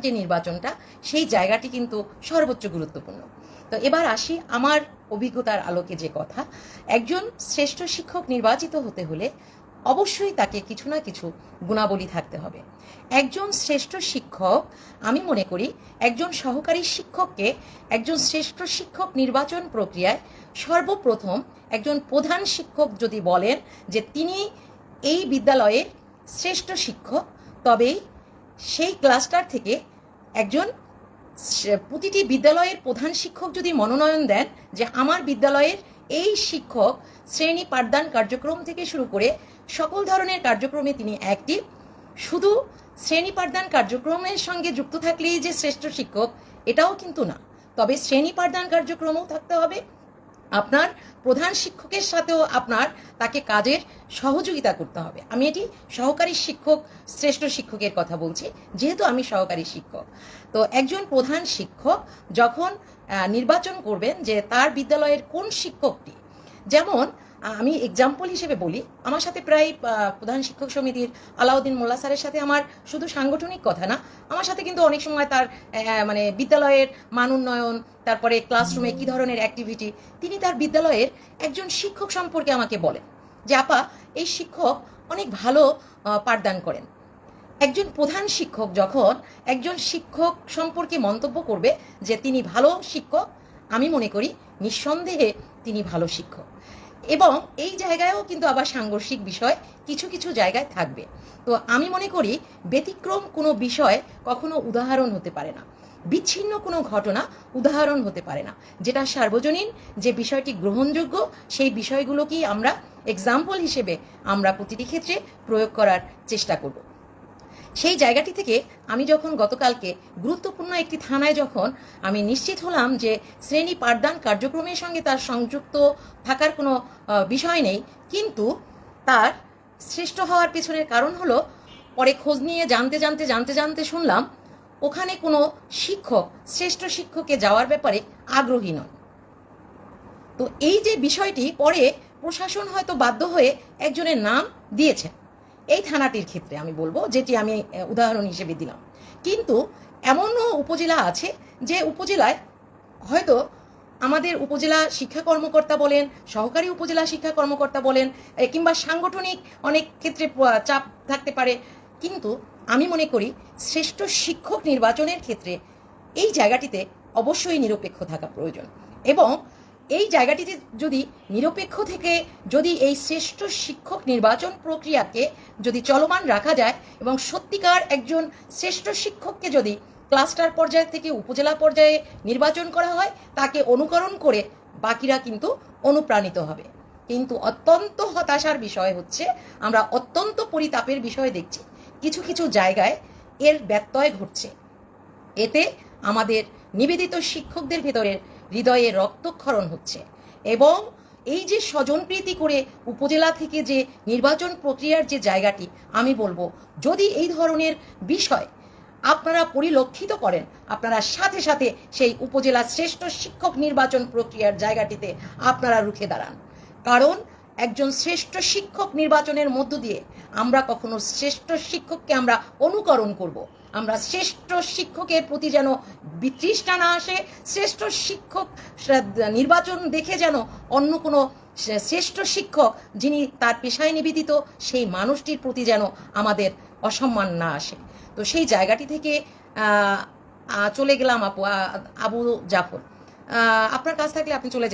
যে নির্বাচনটা, সেই জায়গাটি কিন্তু সর্বোচ্চ গুরুত্বপূর্ণ। তো এবার আসি আমার অভিজ্ঞতার আলোকে যে কথা, একজন শ্রেষ্ঠ শিক্ষক নির্বাচিত হতে হলে অবশ্যই তাকে কিছু না কিছু গুণাবলী থাকতে হবে। একজন শ্রেষ্ঠ শিক্ষক, আমি মনে করি একজন সহকারী শিক্ষককে একজন শ্রেষ্ঠ শিক্ষক নির্বাচন প্রক্রিয়ায় সর্বপ্রথম একজন প্রধান শিক্ষক যদি বলেন যে তিনি এই বিদ্যালয়ের শ্রেষ্ঠ শিক্ষক, তবেই সেই ক্লাস্টার থেকে একজন প্রতিটি বিদ্যালয়ের প্রধান শিক্ষক যদি মনোনয়ন দেন যে আমার বিদ্যালয়ের এই শিক্ষক শ্রেণী পাঠদান কার্যক্রম থেকে শুরু করে সকল ধরনের কার্যক্রমে তিনি অ্যাক্টিভ, শুধু শ্রেণী পাঠদান কার্যক্রমের সঙ্গে যুক্ত থাকলেই যে শ্রেষ্ঠ শিক্ষক এটাও কিন্তু না, তবে শ্রেণী পাঠদান কার্যক্রমও থাকতে হবে, আপনার প্রধান শিক্ষকের সাথেও আপনার তাকে কাজের সহযোগিতা করতে হবে। আমি এটি সহকারী শিক্ষক শ্রেষ্ঠ শিক্ষকের কথা বলছি, যেহেতু আমি সহকারী শিক্ষক। তো একজন প্রধান শিক্ষক যখন নির্বাচন করবেন যে তার বিদ্যালয়ের কোন শিক্ষকটি, যেমন আমি এক্সাম্পল হিসেবে বলি, আমার সাথে প্রায় প্রধান শিক্ষক সমিতির আলাউদ্দিন মোল্লা স্যারের সাথে আমার শুধু সাংগঠনিক কথা না, আমার সাথে কিন্তু অনেক সময় তার মানে বিদ্যালয়ের মান উন্নয়ন, তারপরে ক্লাসরুমে কী ধরনের অ্যাক্টিভিটি, তিনি তার বিদ্যালয়ের একজন শিক্ষক সম্পর্কে আমাকে বলেন যে আপা এই শিক্ষক অনেক ভালো পাঠদান করেন। একজন প্রধান শিক্ষক যখন একজন শিক্ষক সম্পর্কে মন্তব্য করবে যে তিনি ভালো শিক্ষক, আমি মনে করি নিঃসন্দেহে তিনি ভালো শিক্ষক। এবং এই জায়গায়ও কিন্তু আবার সাংঘর্ষিক বিষয় কিছু কিছু জায়গায় থাকবে। তো আমি মনে করি ব্যতিক্রম কোনো বিষয় কখনো উদাহরণ হতে পারে না, বিচ্ছিন্ন কোনো ঘটনা উদাহরণ হতে পারে না। যেটা সার্বজনীন, যে বিষয়টি গ্রহণযোগ্য, সেই বিষয়গুলোকেই আমরা এক্সাম্পল হিসেবে আমরা প্রতিটি ক্ষেত্রে প্রয়োগ করার চেষ্টা করব। সেই জায়গাটি থেকে আমি যখন গতকালকে গুরুত্বপূর্ণ একটি থানায় যখন আমি নিশ্চিত হলাম যে শ্রেণী পাঠদান কার্যক্রমের সঙ্গে তার সংযুক্ত থাকার কোনো বিষয় নেই, কিন্তু তার শ্রেষ্ঠ হওয়ার পেছনের কারণ হলো পরে খোঁজ নিয়ে জানতে শুনলাম ওখানে কোনো শিক্ষক শ্রেষ্ঠ শিক্ষকে যাওয়ার ব্যাপারে আগ্রহী নয়। তো এই যে বিষয়টি পরে প্রশাসন হয়তো বাধ্য হয়ে একজনের নাম দিয়েছে, এই থানাটির ক্ষেত্রে আমি বলবো, যেটি আমি উদাহরণ হিসেবে দিলাম। কিন্তু এমনও উপজেলা আছে যে উপজেলায় হয়তো আমাদের উপজেলা শিক্ষা কর্মকর্তা বলেন, সহকারী উপজেলা শিক্ষা কর্মকর্তা বলেন, কিংবা সাংগঠনিক অনেক ক্ষেত্রে চাপ থাকতে পারে, কিন্তু আমি মনে করি শ্রেষ্ঠ শিক্ষক নির্বাচনের ক্ষেত্রে এই জায়গাটিতে অবশ্যই নিরপেক্ষ থাকা প্রয়োজন। এবং এই জায়গাটিতে যদি নিরপেক্ষ থেকে যদি এই শ্রেষ্ঠ শিক্ষক নির্বাচন প্রক্রিয়াকে যদি চলমান রাখা যায় এবং সত্যিকার একজন শ্রেষ্ঠ শিক্ষককে যদি ক্লাস্টার পর্যায় থেকে উপজেলা পর্যায়ে নির্বাচন করা হয়, তাকে অনুকরণ করে বাকিরা কিন্তু অনুপ্রাণিত হবে। কিন্তু অত্যন্ত হতাশার বিষয় হচ্ছে, আমরা অত্যন্ত পরিতাপের বিষয় দেখছি কিছু কিছু জায়গায় এর ব্যত্যয় ঘটছে। এতে আমাদের নিবেদিত শিক্ষকদের ভেতরের হৃদয়ে রক্তক্ষরণ হচ্ছে। এবং এই যে স্বজনপ্রীতি করে উপজেলা থেকে যে নির্বাচন প্রক্রিয়ার যে জায়গাটি, আমি বলবো যদি এই ধরনের বিষয় আপনারা পরিলক্ষিত করেন, আপনারা সাথে সাথে সেই উপজেলা শ্রেষ্ঠ শিক্ষক নির্বাচন প্রক্রিয়ার জায়গাটিতে আপনারা রুখে দাঁড়ান। কারণ একজন শ্রেষ্ঠ শিক্ষক নির্বাচনের মধ্য দিয়ে আমরা কখনো শ্রেষ্ঠ শিক্ষককে আমরা অনুকরণ করব, আমরা শ্রেষ্ঠ শিক্ষকের প্রতি যেন বিতৃষ্ণা না আসে, শ্রেষ্ঠ শিক্ষক নির্বাচন দেখে যেন অন্য কোনো শ্রেষ্ঠ শিক্ষক যিনি তার পেশায় নিবেদিত সেই মানুষটির প্রতি যেন আমাদের অসম্মান না আসে। তো সেই জায়গাটি থেকে চলে গেলাম আবু জাফর, আপনার কাছ থাকলে আপনি চলে